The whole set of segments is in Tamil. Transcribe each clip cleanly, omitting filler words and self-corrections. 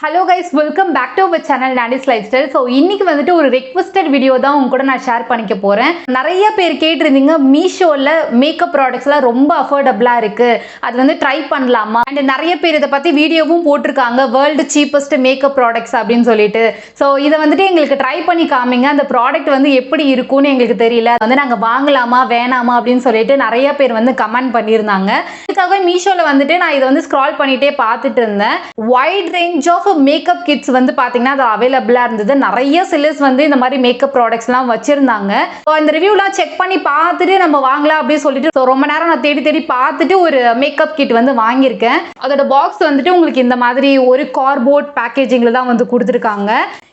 Hello guys, welcome back to our channel Nandy's Lifestyle. So இன்னைக்கு வந்துட்டு ஒரு requested video தான் உங்க கூட நான் ஷேர் பண்ணிக்க போறேன். நிறைய பேர் கேட்டிருந்தீங்க மீஷோல மேக்கப் ப்ராடக்ட்ஸ்லாம் ரொம்ப அஃபோர்டபுளா இருக்கு. அது வந்து ட்ரை பண்ணலாமா? அண்ட் நிறைய பேர் இத பத்தி வீடியோவும் போட்டுருக்காங்க. வேர்ல்ட் சீப்பஸ்ட் மேக்கப் ப்ராடக்ட்ஸ் அப்படின்னு சொல்லிட்டு. ஸோ இதை வந்துட்டு எங்களுக்கு ட்ரை பண்ணி காமிங்க. அந்த ப்ராடக்ட் வந்து எப்படி இருக்கும்னு எங்களுக்கு தெரியல. வந்து நாங்க வாங்கலாமா வேணாமா அப்படின்னு சொல்லிட்டு நிறைய பேர் வந்து கமெண்ட் பண்ணியிருந்தாங்க. இதுக்காக மீஷோல வந்துட்டு நான் இதை வந்து ஸ்க்ரால் பண்ணிட்டே பார்த்துட்டு இருந்தேன். Wide range of makeup kits வந்து பாத்தீங்கன்னா அது அவைலபிளா இருந்தது. நிறைய செல்லர்ஸ் வந்து இந்த மாதிரி மேக்கப் ப்ராடக்ட்ஸ்லாம் வச்சிருந்தாங்க. இந்த ரிவ்யூலாம் செக் பண்ணி பார்த்துட்டு நம்ம வாங்கலாம் அப்படின்னு சொல்லிட்டு ரொம்ப நேரம் நான் தேடி தேடி பார்த்துட்டு ஒரு மேக்கப் கிட் வந்து வாங்கியிருக்கேன். அதோட பாக்ஸ் வந்துட்டு உங்களுக்கு இந்த மாதிரி ஒரு கார்ட்போர்ட் பேக்கேஜிங்ல தான் வந்து கொடுத்துருக்காங்க.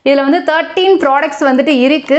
இதுல வந்து 13 ப்ராடக்ட்ஸ் வந்துட்டு இருக்கு.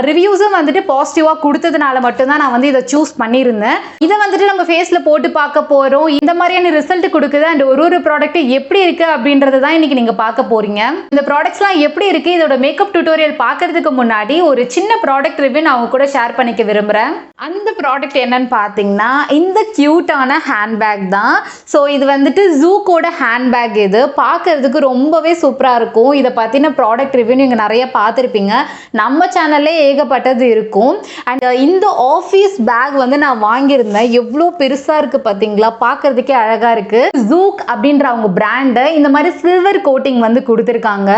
ரிவ்யூஸும் வந்துட்டு பாசிட்டிவா கொடுத்ததுனால மட்டும்தான் நான் வந்து இதை சூஸ் பண்ணியிருந்தேன். இதை வந்துட்டு நம்ம ஃபேஸ்ல போட்டு பார்க்க போறோம். இந்த மாதிரியான ரிசல்ட் கொடுக்குது அண்ட் ஒரு ப்ராடக்ட் எப்படி இருக்கு அப்படின்றது தான் இன்னைக்கு நீங்க பார்க்க போறீங்க. இந்த ப்ராடக்ட்ஸ்லாம் எப்படி இருக்கு, இதோட மேக்கப் டியூட்டோரியல் பார்க்கறதுக்கு முன்னாடி ஒரு சின்ன ப்ராடக்ட் ரிவ்யூ நான் உங்க கூட ஷேர் பண்ணிக்க விரும்புறேன். அந்த ப்ராடக்ட் என்னன்னு பார்த்தீங்கன்னா இந்த கியூட்டான ஹேண்ட்பேக் தான். ஸோ இது வந்துட்டு ஜூக்கோட ஹேண்ட்பேக். இது பார்க்கறதுக்கு ரொம்பவே சூப்பரா இருக்கும். இதை பத்தின ப்ராடக்ட் நீங்க நிறைய பார்த்திருப்பீங்க. நம்ம சேனல்லே ஏகப்பட்டது இருக்கும். அண்ட் இந்த ஆஃபீஸ் பேக் வந்து நான் வாங்கியிருந்தேன். எவ்வளோ பெருசா இருக்கு பார்த்தீங்களா? பார்க்கறதுக்கே அழகா இருக்கு. ஜூக் அப்படின்ற அவங்க பிராண்ட் இந்த மாதிரி சில்வர் கோட்டிங் வந்து கொடுத்துருக்காங்க.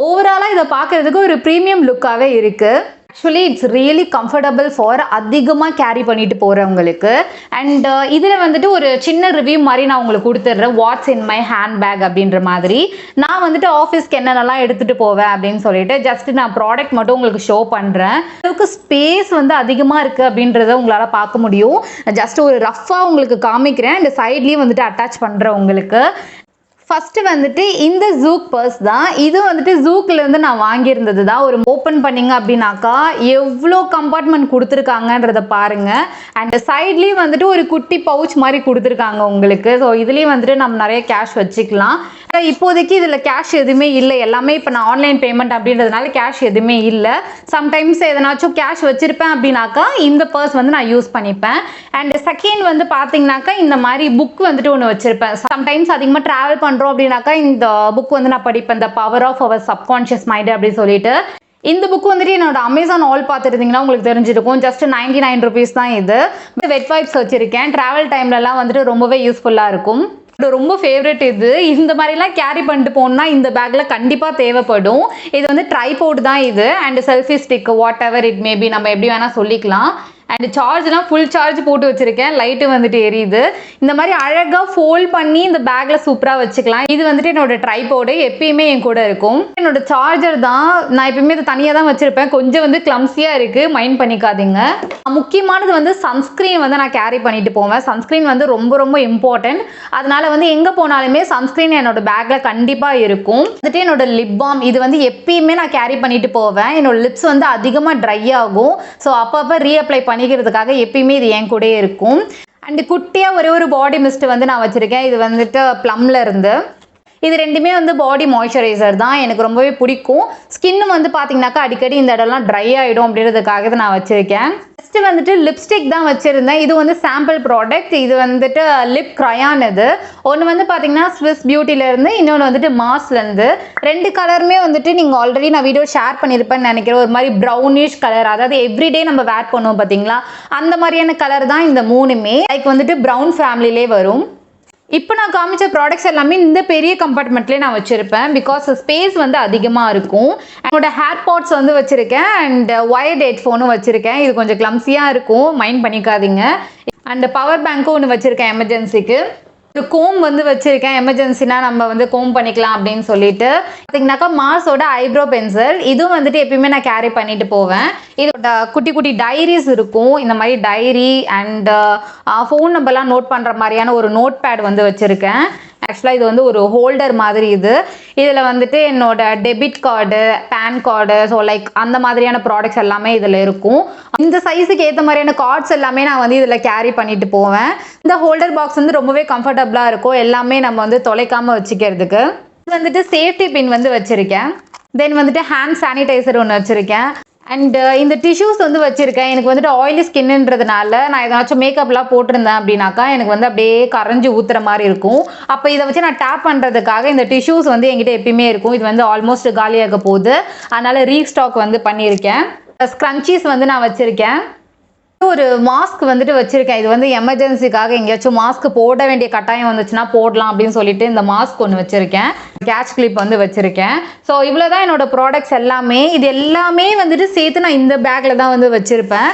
ஓவராலா இதை பார்க்கறதுக்கு ஒரு பிரீமியம் லுக்காவே இருக்கு. Actually it's really comfortable for அதிகமாக கேரி பண்ணிட்டு போகிறவங்களுக்கு. அண்ட் இதில் வந்துட்டு ஒரு சின்ன ரிவ்யூ மாதிரி நான் உங்களுக்கு கொடுத்துட்றேன். Watts in my hand bag அப்படின்ற மாதிரி. நான் வந்துட்டு ஆஃபீஸ்க்கு என்னென்னலாம் எடுத்துகிட்டு போவேன் அப்படின்னு சொல்லிட்டு ஜஸ்ட் நான் ப்ராடக்ட் மட்டும் உங்களுக்கு ஷோ பண்ணுறேன். அளவுக்கு ஸ்பேஸ் வந்து அதிகமாக இருக்குது அப்படின்றத உங்களால் பார்க்க முடியும். ஜஸ்ட் ஒரு ரஃப்பாக உங்களுக்கு காமிக்கிறேன். அண்ட் சைட்லேயும் வந்துட்டு அட்டாச் பண்ணுறேன் உங்களுக்கு. ஃபர்ஸ்ட் வந்துட்டு இந்த ஜூக் பர்ஸ் தான். இது வந்துட்டு ஜூக்ல இருந்து நான் வாங்கியிருந்தது தான். ஒரு ஓப்பன் பண்ணீங்க அப்படின்னாக்கா எவ்வளோ கம்பார்ட்மெண்ட் கொடுத்துருக்காங்கன்றத பாருங்க. அண்ட் சைட்லேயும் வந்துட்டு ஒரு குட்டி பவுச் மாதிரி கொடுத்துருக்காங்க உங்களுக்கு. ஸோ இதுலேயும் வந்துட்டு நம்ம நிறைய கேஷ் வச்சுக்கலாம். இப்போதைக்கு இதில் கேஷ் எதுவுமே இல்லை. எல்லாமே இப்போ நான் ஆன்லைன் பேமெண்ட் அப்படின்றதுனால கேஷ் எதுவுமே இல்லை. சம்டைம்ஸ் எதனாச்சும் கேஷ் வச்சிருப்பேன் அப்படின்னாக்கா இந்த பர்ஸ் வந்து நான் யூஸ் பண்ணிப்பேன். அண்ட் செகண்ட் வந்து பார்த்தீங்கன்னாக்கா இந்த மாதிரி புக் வந்துட்டு ஒன்று வச்சிருப்பேன். சம்டைம்ஸ் அதிகமாக ட்ராவல் பண்ணுறோம் அப்படின்னாக்கா இந்த புக் வந்து நான் படிப்பேன். இந்த power of our subconscious mind அப்படின்னு சொல்லிட்டு. இந்த புக் வந்துட்டு என்னோட அமேசான் ஆல் பார்த்துருந்தீங்கன்னா உங்களுக்கு தெரிஞ்சிருக்கும். ஜஸ்ட் 99 rupees தான் இது. வெட் வைப்ஸ் வச்சிருக்கேன். ட்ராவல் டைம்லலாம் வந்துட்டு ரொம்பவே யூஸ்ஃபுல்லாக இருக்கும். ரொம்ப ஃபேவரட் இது. இந்த மாதிரிலாம் கேரி பண்ணிட்டு போனா இந்த பேக்ல கண்டிப்பாக தேவைப்படும். இது வந்து ட்ரைபோர்ட் தான் இது. And selfie stick what ever it maybe நம்ம எப்படி வேணா சொல்லிக்கலாம். அண்ட் சார்ஜ்லாம் ஃபுல் சார்ஜ் போட்டு வச்சிருக்கேன். லைட்டு வந்துட்டு எரியுது. இந்த மாதிரி அழகாக ஃபோல்ட் பண்ணி இந்த பேக்ல சூப்பராக வச்சுக்கலாம். இது வந்துட்டு என்னோட ட்ரைபோர்டு எப்பயுமே என் கூட இருக்கும். என்னோட சார்ஜர் தான். நான் எப்பயுமே இதை தனியாக தான் வச்சிருப்பேன். கொஞ்சம் வந்து கிளம்ஸியா இருக்கு, மைண்ட் பண்ணிக்காதீங்க. முக்கியமானது வந்து சன்ஸ்கிரீன் வந்து நான் கேரி பண்ணிட்டு போவேன். சன்ஸ்கிரீன் வந்து ரொம்ப ரொம்ப இம்பார்ட்டன்ட். அதனால வந்து எங்க போனாலுமே சன்ஸ்கிரீன் என்னோட பேக்ல கண்டிப்பா இருக்கும். வந்துட்டு என்னோட லிப் பாம் இது வந்து எப்பயுமே நான் கேரி பண்ணிட்டு போவேன். என்னோட லிப்ஸ் வந்து அதிகமா ட்ரை ஆகும். ஸோ அப்பப்போ ரீஅப்ளை பண்ணிக்கிறதுக்காக எப்பயுமே இது என் கூடயே இருக்கும். அண்ட் குட்டியா ஒரு பாடி மிஸ்ட் வந்து நான் வச்சிருக்கேன். இது வந்துட்டு ப்ளம்ல இருந்து. இது ரெண்டுமே வந்து பாடி மாய்ஸ்சரைசர் தான். எனக்கு ரொம்பவே பிடிக்கும். ஸ்கின்னு வந்து பார்த்தீங்கன்னாக்கா அடிக்கடி இந்த இடம்லாம் ட்ரை ஆகிடும் அப்படின்றதுக்காக நான் வச்சுருக்கேன். நெக்ஸ்ட் வந்துட்டு லிப்ஸ்டிக் தான் வச்சுருந்தேன். இது வந்து சாம்பிள் ப்ராடக்ட். இது வந்துட்டு லிப் க்ரையான். இது ஒன்று வந்து பார்த்தீங்கன்னா ஸ்விஸ் பியூட்டிலேருந்து, இன்னொன்று வந்துட்டு மாஸ்லேருந்து. ரெண்டு கலருமே வந்துட்டு நீங்கள் ஆல்ரெடி நான் வீடியோ ஷேர் பண்ணியிருப்பேன்னு நினைக்கிறேன். ஒரு மாதிரி ப்ரௌனிஷ் கலர், அதாவது எவ்ரிடே நம்ம வேர் பண்ணுவோம் பார்த்தீங்களா, அந்த மாதிரியான கலர் தான் இந்த மூணுமே. லைக் வந்துட்டு ப்ரௌன் ஃபேமிலிலே வரும். இப்போ நான் காமிச்ச ப்ராடக்ட்ஸ் எல்லாமே இந்த பெரிய கம்பார்ட்மெண்ட்லேயே நான் வச்சுருப்பேன். பிகாஸ் ஸ்பேஸ் வந்து அதிகமாக இருக்கும். என்னோட ஹேர் பாட்ஸ் வந்து வச்சுருக்கேன். அண்ட் ஒயர்ட் ஹெட்ஃபோனும் வச்சுருக்கேன். இது கொஞ்சம் கிளம்ஸியாக இருக்கும், மைண்ட் பண்ணிக்காதீங்க. அண்ட் பவர் பேங்க்கும் ஒன்று வச்சுருக்கேன் எமர்ஜென்சிக்கு. ஒரு கோம் வந்து வச்சிருக்கேன். எமர்ஜென்சினா நம்ம வந்து கோம் பண்ணிக்கலாம் அப்படின்னு சொல்லிட்டு. பார்த்தீங்கன்னாக்கா மார்ஸோட ஐப்ரோ பென்சில். இதுவும் வந்துட்டு எப்பயுமே நான் கேரி பண்ணிட்டு போவேன். இதோட குட்டி குட்டி டைரிஸ் இருக்கும். இந்த மாதிரி டைரி அண்ட் ஃபோன் நம்பர்லாம் நோட் பண்ணுற மாதிரியான ஒரு நோட் பேட் வந்து வச்சுருக்கேன். ஆக்சுவலாக இது வந்து ஒரு ஹோல்டர் மாதிரி. இதில் வந்துட்டு என்னோட debit card, PAN card, so like அந்த மாதிரியான ப்ராடக்ட்ஸ் எல்லாமே இதில் இருக்கும். இந்த சைஸுக்கு ஏற்ற மாதிரியான கார்ட்ஸ் எல்லாமே நான் வந்து இதில் கேரி பண்ணிட்டு போவேன். இந்த ஹோல்டர் பாக்ஸ் வந்து ரொம்பவே கம்ஃபர்டபுளாக இருக்கும். எல்லாமே நம்ம வந்து தொலைக்காமல் வச்சுக்கிறதுக்கு. இது வந்துட்டு சேஃப்டி பின் வந்து வச்சுருக்கேன். தென் வந்துட்டு ஹேண்ட் சானிடைசர் ஒன்று வச்சுருக்கேன். அண்ட் இந்த டிஷ்யூஸ் வந்து வச்சிருக்கேன். எனக்கு வந்துட்டு ஆயிலி ஸ்கின்ன்றதுனால நான் ஏதாச்சும் மேக்கப்லாம் போட்டிருந்தேன் அப்படின்னாக்கா எனக்கு வந்து அப்படியே கரைஞ்சி ஊத்துற மாதிரி இருக்கும். அப்போ இதை வச்சு நான் டேப் பண்ணுறதுக்காக இந்த டிஷ்யூஸ் வந்து என்கிட்ட எப்பயுமே இருக்கும். இது வந்து ஆல்மோஸ்ட் காலியாக போகுது, அதனால ரீஸ்டாக் வந்து பண்ணியிருக்கேன். ஸ்க்ரன்ச்சீஸ் வந்து நான் வச்சிருக்கேன். ஒரு மாஸ்க் வந்துட்டு வச்சிருக்கேன். இது வந்து எமர்ஜென்சிக்காக எங்கேயாச்சும் மாஸ்க் போட வேண்டிய கட்டாயம் வந்துச்சுன்னா போடலாம் அப்படின்னு சொல்லிட்டு இந்த மாஸ்க் ஒன்று வச்சிருக்கேன். கேட்ச் கிளிப் வந்து வச்சிருக்கேன். ஸோ இவ்வளோதான் என்னோட ப்ராடக்ட்ஸ் எல்லாமே. இது எல்லாமே வந்துட்டு சேர்த்து நான் இந்த பேக்ல தான் வந்து வச்சிருப்பேன்.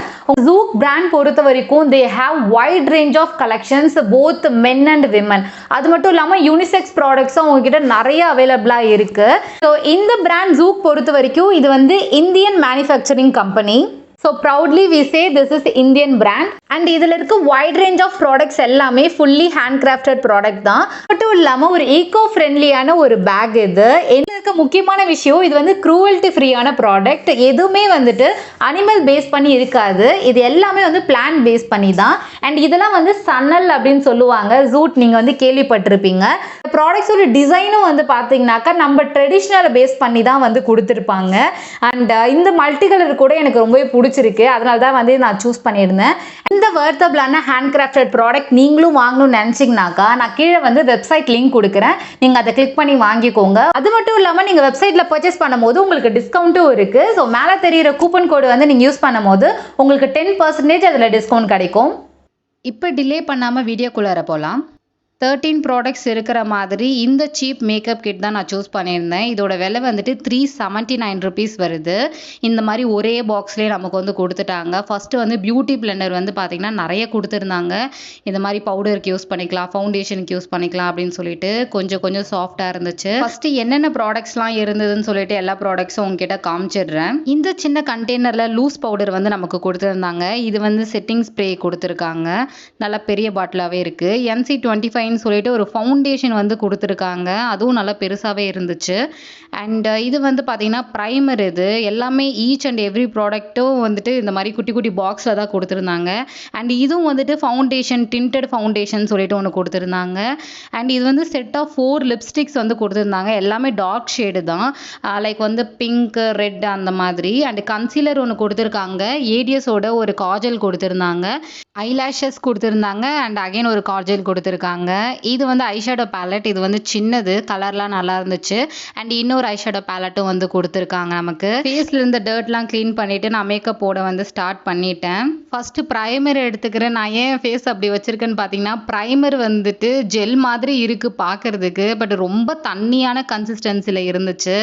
ஜூக் பிராண்ட் பொறுத்த வரைக்கும் they have wide range of collections both men and women. அது மட்டும் இல்லாமல் யூனிசெக்ஸ் ப்ராடக்ட்ஸும் உங்ககிட்ட நிறைய அவைலபிளாக இருக்கு. ஸோ இந்த பிராண்ட் ஜூக் பொறுத்த வரைக்கும் இது வந்து Indian manufacturing company. So proudly we say this is Indian brand and இதில் இருக்க wide range of products எல்லாமே fully handcrafted product தான். மட்டும் இல்லாமல் ஒரு eco friendlyயான ஒரு பேக். இது என்ன இருக்க முக்கியமான விஷயம், இது வந்து cruelty ஃப்ரீயான ப்ராடக்ட். எதுவுமே வந்துட்டு அனிமல் பேஸ் பண்ணி இருக்காது. இது எல்லாமே வந்து பிளான்ட் பேஸ் பண்ணி தான். அண்ட் இதெல்லாம் வந்து சன்னல் அப்படின்னு சொல்லுவாங்க. ஜூட் நீங்கள் வந்து கேள்விப்பட்டிருப்பீங்க. ப்ராடக்ட்ஸோட டிசைனும் வந்து பார்த்தீங்கன்னாக்கா நம்ம ட்ரெடிஷ்னலை பேஸ் பண்ணி தான் வந்து கொடுத்துருப்பாங்க. அண்ட் இந்த மல்டி கலர் கூட எனக்கு ரொம்பவே பிடிச்சிருக்கு, அதனால தான் வந்து நான் சூஸ் பண்ணியிருந்தேன். இந்த வர்த்தபிளான ஹேண்ட் கிராஃப்டட் ப்ராடக்ட் நீங்களும் வாங்கணும்னு நினச்சிங்கனாக்கா நான் கீழே வந்து வெப்சைட் லிங்க் கொடுக்குறேன், நீங்கள் அதை கிளிக் பண்ணி வாங்கிக்கோங்க. அது மட்டும் இல்லாமல் நீங்கள் வெப்சைட்டில் பர்ச்சேஸ் பண்ணும்போது உங்களுக்கு டிஸ்கவுண்ட்டும் இருக்குது. ஸோ மேலே தெரிகிற கூப்பன் கோடு வந்து நீங்கள் யூஸ் பண்ணும்போது உங்களுக்கு 10% அதில் டிஸ்கவுண்ட் கிடைக்கும். இப்போ டிலே பண்ணாமல் வீடியோக்குள்ளார போகலாம். 13 ப்ராடக்ட்ஸ் இருக்கிற மாதிரி இந்த சீப் மேக்கப் கிட் தான் நான் சூஸ் பண்ணியிருந்தேன். இதோட விலை வந்துட்டு 379 ருபீஸ் வருது. இந்த மாதிரி ஒரே பாக்ஸ்லேயே நமக்கு வந்து கொடுத்துட்டாங்க. ஃபஸ்ட்டு வந்து பியூட்டி பிளெண்டர் வந்து பார்த்திங்கன்னா நிறைய கொடுத்துருந்தாங்க. இந்த மாதிரி பவுடருக்கு யூஸ் பண்ணிக்கலாம், ஃபவுண்டேஷனுக்கு யூஸ் பண்ணிக்கலாம் அப்படின்னு சொல்லிட்டு கொஞ்சம் சாஃப்டாக இருந்துச்சு. ஃபஸ்ட்டு என்னென்ன ப்ராடக்ட்ஸ்லாம் இருந்ததுன்னு சொல்லிட்டு எல்லா ப்ராடக்ட்ஸும் உங்ககிட்ட காமிச்சிடுறேன். இந்த சின்ன கண்டெய்னரில் லூஸ் பவுடர் வந்து நமக்கு கொடுத்துருந்தாங்க. இது வந்து செட்டிங் ஸ்ப்ரே கொடுத்துருக்காங்க, நல்லா பெரிய பாட்டிலாகவே இருக்குது. NC25 சொல்லிட்டு ஒரு ஃபவுண்டேஷன் வந்து கொடுத்துருக்காங்க, அதுவும் நல்லா பெருசாகவே இருந்துச்சு. அண்ட் இது வந்து பார்த்தீங்கன்னா ப்ரைமர். இது எல்லாமே ஈச் அண்ட் எவ்ரி ப்ராடக்ட்டும் வந்துட்டு இந்த மாதிரி குட்டி குட்டி பாக்ஸில் தான் கொடுத்துருந்தாங்க. அண்ட் இதுவும் வந்துட்டு ஃபவுண்டேஷன், டிண்டட் ஃபவுண்டேஷன் சொல்லிட்டு ஒன்று கொடுத்துருந்தாங்க. அண்ட் இது வந்து செட் ஆஃப் 4 லிப்ஸ்டிக்ஸ் வந்து கொடுத்துருந்தாங்க. எல்லாமே டார்க் ஷேடு தான், லைக் வந்து பிங்க், ரெட் அந்த மாதிரி. அண்ட் கன்சீலர் ஒன்று கொடுத்துருக்காங்க, ஏடிஎஸோட ஒரு காஜல் கொடுத்துருந்தாங்க, ஐலாஷஸ் கொடுத்துருந்தாங்க, அண்ட் அகைன் ஒரு காஜல் கொடுத்துருக்காங்க. இது வந்து ஐஷேடோ பேலட். இது வந்து சின்னது, கலர்லாம் நல்லா இருந்துச்சு. அண்ட் இன்னொரு ஐஷேடோ பேலட்டும் வந்து கொடுத்துருக்காங்க நமக்கு. ஃபேஸ்ல இருந்த டர்ட்லாம் க்ளீன் பண்ணிட்டு நான் மேக்கப் போட வந்து ஸ்டார்ட் பண்ணிட்டேன். ஃபர்ஸ்ட் ப்ரைமர் எடுத்துக்கிறேன். நான் ஏன் ஃபேஸ் அப்படி வச்சிருக்கேன்னு பார்த்தீங்கன்னா ப்ரைமர் வந்துட்டு ஜெல் மாதிரி இருக்கு பார்க்கறதுக்கு, பட் ரொம்ப தண்ணியான கன்சிஸ்டன்சியில் இருந்துச்சு.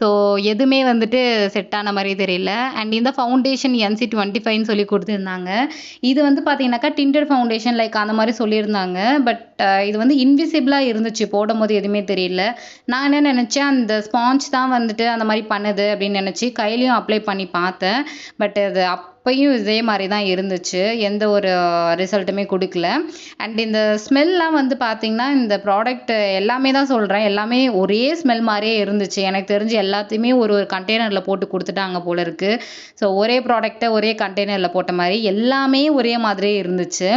ஸோ எதுவுமே வந்துட்டு செட் ஆன மாதிரி தெரியல. அண்ட் இந்த ஃபவுண்டேஷன் NC25 சொல்லி கொடுத்துருந்தாங்க. இது வந்து பார்த்தீங்கன்னாக்கா டிண்டட் ஃபவுண்டேஷன் லைக் அந்த மாதிரி சொல்லியிருந்தாங்க. பட் இது வந்து இன்விசிபிளாக இருந்துச்சு, போடும் போது எதுவுமே தெரியல. நான் என்ன நினச்சேன், அந்த ஸ்பாஞ்ச் தான் வந்துட்டு அந்த மாதிரி பண்ணுது அப்படின்னு நினச்சி கையிலையும் அப்ளை பண்ணி பார்த்தேன். பட் அது அப்பையும் இதே மாதிரி தான் இருந்துச்சு, எந்த ஒரு ரிசல்ட்டுமே கொடுக்கல. அண்ட் இந்த ஸ்மெல்லாம் வந்து பார்த்திங்கன்னா இந்த ப்ராடக்ட் எல்லாமே தான் சொல்கிறேன், எல்லாமே ஒரே ஸ்மெல் மாதிரியே இருந்துச்சு. எனக்கு தெரிஞ்சு எல்லாத்தையுமே ஒரு கண்டெய்னரில் போட்டு கொடுத்துட்டாங்க போல இருக்குது. ஸோ ஒரே ப்ராடக்டை ஒரே கண்டெய்னரில் போட்ட மாதிரி எல்லாமே ஒரே மாதிரியே இருந்துச்சு.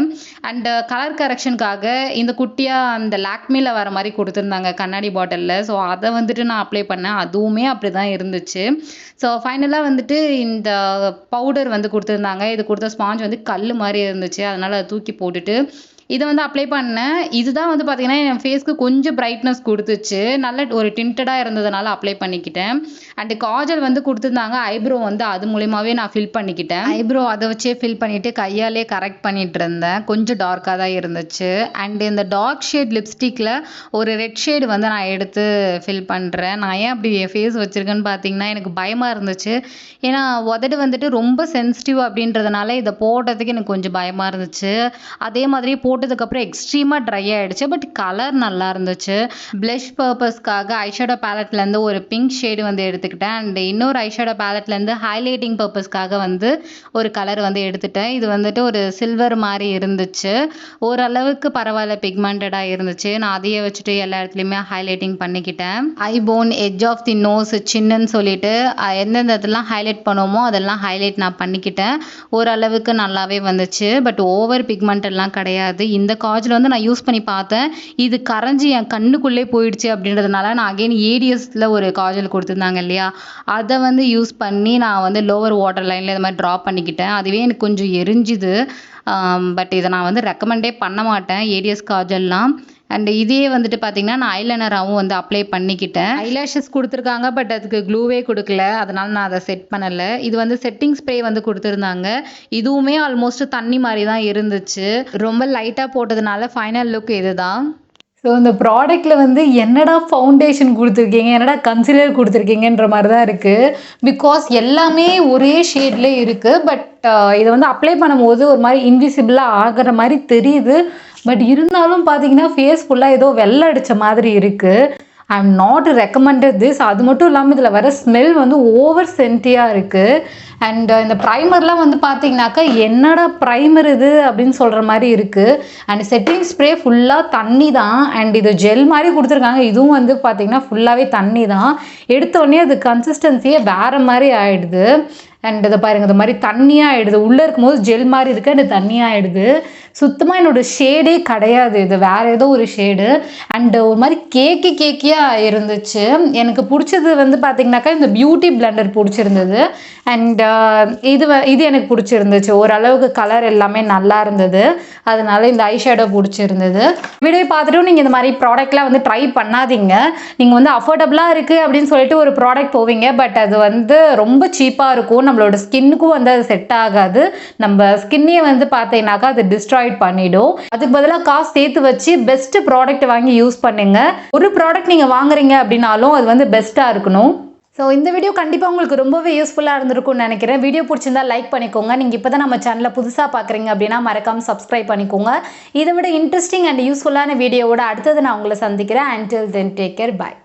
அண்ட் கலர் கரெக்ஷனுக்காக இந்த குட்டியாக அந்த லாக்மியில் வர மாதிரி கொடுத்துருந்தாங்க கண்ணாடி பாட்டிலில். ஸோ அதை வந்துட்டு நான் அப்ளை பண்ணேன், அதுவுமே அப்படி தான் இருந்துச்சு. ஸோ ஃபைனலாக வந்துட்டு இந்த பவுடர் வந்து கொடுத்துருந்தாங்க. இது கொடுத்த ஸ்பாஞ்ச் வந்து கல் மாதிரி இருந்துச்சு, அதனால் அதை தூக்கி போட்டுட்டு இதை வந்து அப்ளை பண்ணேன். இதுதான் வந்து பார்த்தீங்கன்னா என் ஃபேஸ்க்கு கொஞ்சம் பிரைட்னஸ் கொடுத்துச்சு, நல்ல ஒரு டிண்டடாக இருந்ததுனால அப்ளை பண்ணிக்கிட்டேன். அண்டு காஜல் வந்து கொடுத்துருந்தாங்க, ஐப்ரோ வந்து அது மூலியமாகவே நான் ஃபில் பண்ணிக்கிட்டேன். ஐப்ரோ அதை வச்சே ஃபில் பண்ணிவிட்டு கையாலே கரெக்ட் பண்ணிட்டு இருந்தேன், கொஞ்சம் டார்க்காக தான் இருந்துச்சு. அண்டு இந்த டார்க் ஷேட் லிப்ஸ்டிக்கில் ஒரு ரெட் ஷேடு வந்து நான் எடுத்து ஃபில் பண்ணுறேன். நான் ஏன் அப்படி என் ஃபேஸ் வச்சுருக்கேன்னு பார்த்தீங்கன்னா எனக்கு பயமாக இருந்துச்சு. ஏன்னா உதடு வந்துட்டு ரொம்ப சென்சிட்டிவ் அப்படின்றதுனால இதை போடுறதுக்கு எனக்கு கொஞ்சம் பயமாக இருந்துச்சு. அதே மாதிரி போட்டதுக்கப்புறம் எக்ஸ்ட்ரீமாக ட்ரை ஆகிடுச்சு, பட் கலர் நல்லா இருந்துச்சு. ப்ளஷ் பர்பஸ்க்காக ஐஷேடோ பேலட்லேருந்து ஒரு பிங்க் ஷேடு வந்து எடுத்துக்கிட்டேன். அண்ட் இன்னொரு ஐஷேடோ பேலட்லேருந்து ஹைலைட்டிங் பர்பஸ்க்காக வந்து ஒரு கலர் வந்து எடுத்துட்டேன். இது வந்துட்டு ஒரு சில்வர் மாதிரி இருந்துச்சு, ஓரளவுக்கு பரவாயில்ல, பிக்மெண்டடாக இருந்துச்சு. நான் அதையே வச்சுட்டு எல்லா இடத்துலையுமே ஹைலைட்டிங் பண்ணிக்கிட்டேன். IPhone, edge of the nose, சின்னன்னு சொல்லிட்டு எந்தெந்த இதெல்லாம் ஹைலைட் பண்ணுவோமோ அதெல்லாம் ஹைலைட் நான் பண்ணிக்கிட்டேன். ஓரளவுக்கு நல்லாவே வந்துச்சு, பட் ஓவர் பிக்மெண்ட் எல்லாம் கிடையாது. கிடையாது. இந்த காஜல் வந்து நான் யூஸ் பண்ணி பார்த்தேன். இது கரைஞ்சி என் கண்ணுக்குள்ளே போயிடுச்சு அப்படின்றதுனால நான் அகைன் ஏடிஎஸ்ல ஒரு காஜல் கொடுத்துருந்தாங்க இல்லையா, அதை வந்து யூஸ் பண்ணி நான் வந்து லோவர் வாட்டர் லைனில் இந்த மாதிரி ட்ராப் பண்ணிக்கிட்டேன். அதுவே எனக்கு கொஞ்சம் எரிஞ்சுது. பட் இதை நான் வந்து ரெக்கமெண்டே பண்ண மாட்டேன் ஏடிஎஸ் காஜல்லாம். அண்ட் இதே வந்துட்டு பார்த்தீங்கன்னா நான் ஐலைனராகவும் வந்து அப்ளை பண்ணிக்கிட்டேன். ஐலாஷஸ் கொடுத்துருக்காங்க, பட் அதுக்கு க்ளூவே கொடுக்கல, அதனால நான் அதை செட் பண்ணலை. இது வந்து செட்டிங் ஸ்ப்ரே வந்து கொடுத்துருந்தாங்க. இதுவுமே ஆல்மோஸ்ட் தண்ணி மாதிரி தான் இருந்துச்சு. ரொம்ப லைட்டாக போட்டதுனால ஃபைனல் லுக் இதுதான். ஸோ இந்த ப்ராடக்ட்டில் வந்து என்னடா ஃபவுண்டேஷன் கொடுத்துருக்கீங்க, என்னடா கன்சிலர் கொடுத்துருக்கீங்கன்ற மாதிரி தான் இருக்குது. பிகாஸ் எல்லாமே ஒரே ஷேட்லேயே இருக்குது. பட் இதை வந்து அப்ளை பண்ணும்போது ஒரு மாதிரி இன்விசிபிளாக ஆகிற மாதிரி தெரியுது. பட் இருந்தாலும் பார்த்தீங்கன்னா ஃபேஸ் ஃபுல்லாக ஏதோ வெள்ளை அடித்த மாதிரி இருக்குது. I am not recommended this. அது மட்டும் இல்லாமல் இதில் வர ஸ்மெல் வந்து ஓவர் சென்ட்டியாக இருக்குது. அண்ட் இந்த ப்ரைமர்லாம் வந்து பார்த்தீங்கன்னாக்கா என்னடா ப்ரைமர் இது அப்படின்னு சொல்கிற மாதிரி இருக்குது. அண்ட் செட்டிங் ஸ்ப்ரே ஃபுல்லாக தண்ணி தான். அண்ட் இது ஜெல் மாதிரி கொடுத்துருக்காங்க. இதுவும் வந்து பார்த்தீங்கன்னா ஃபுல்லாகவே தண்ணி தான். எடுத்தோடனே அது கன்சிஸ்டன்சியே வேறு மாதிரி ஆகிடுது. அண்ட் இதை பாருங்கள், இந்த மாதிரி தண்ணியாக ஆகிடுது. உள்ளே இருக்கும்போது ஜெல் மாதிரி இருக்குது, அண்ட் தண்ணியாக ஆகிடுது. சுத்தமாக என்னோடய ஷேடே கிடையாது, இது வேறு ஏதோ ஒரு ஷேடு. அண்டு ஒரு மாதிரி கேக்கியாக இருந்துச்சு. எனக்கு பிடிச்சது வந்து பார்த்திங்கனாக்கா இந்த பியூட்டி பிளெண்டர் பிடிச்சிருந்தது. அண்ட் இது எனக்கு பிடிச்சிருந்துச்சு. ஓரளவுக்கு கலர் எல்லாமே நல்லா இருந்தது. அதனால இந்த ஐ ஷேடோ பிடிச்சிருந்தது. வீடியோ பார்த்துட்டும் நீங்கள் இந்த மாதிரி ப்ராடக்ட்லாம் வந்து ட்ரை பண்ணாதீங்க. நீங்கள் வந்து அஃபோர்டபுளாக இருக்குது அப்படின்னு சொல்லிட்டு ஒரு ப்ராடக்ட் போவீங்க, பட் அது வந்து ரொம்ப சீப்பாக இருக்கும். நம்மளோட ஸ்கின்னுக்கும் வந்து அது செட் ஆகாது. நம்ம ஸ்கின்னையே வந்து பார்த்தீங்கன்னாக்கா அது டிஸ்ட்ராய் பண்ணிடும். அதுக்கு பதிலாக காசு சேர்த்து வச்சு பெஸ்ட் ப்ராடக்ட் வாங்கி யூஸ் பண்ணுங்க. ஒரு ப்ராடக்ட் நீங்கள் வாங்குறீங்க அப்படின்னாலும் அது வந்து பெஸ்ட்டாக இருக்கணும். ஸோ இந்த வீடியோ கண்டிப்பாக உங்களுக்கு ரொம்பவே யூஸ்ஃபுல்லாக இருந்திருக்கும்னு நினைக்கிறேன். வீடியோ பிடிச்சிருந்தா லைக் பண்ணிக்கோங்க. நீங்கள் இப்போ தான் நம்ம சேனலில் புதுசாக பார்க்குறீங்க அப்படின்னா மறக்காமல் சப்ஸ்கிரைப் பண்ணிக்கோங்க. இதை விட இன்ட்ரெஸ்டிங் அண்ட் யூஸ்ஃபுல்லான வீடியோவோட அடுத்தது நான் உங்களை சந்திக்கிறேன். Until then, take care. Bye.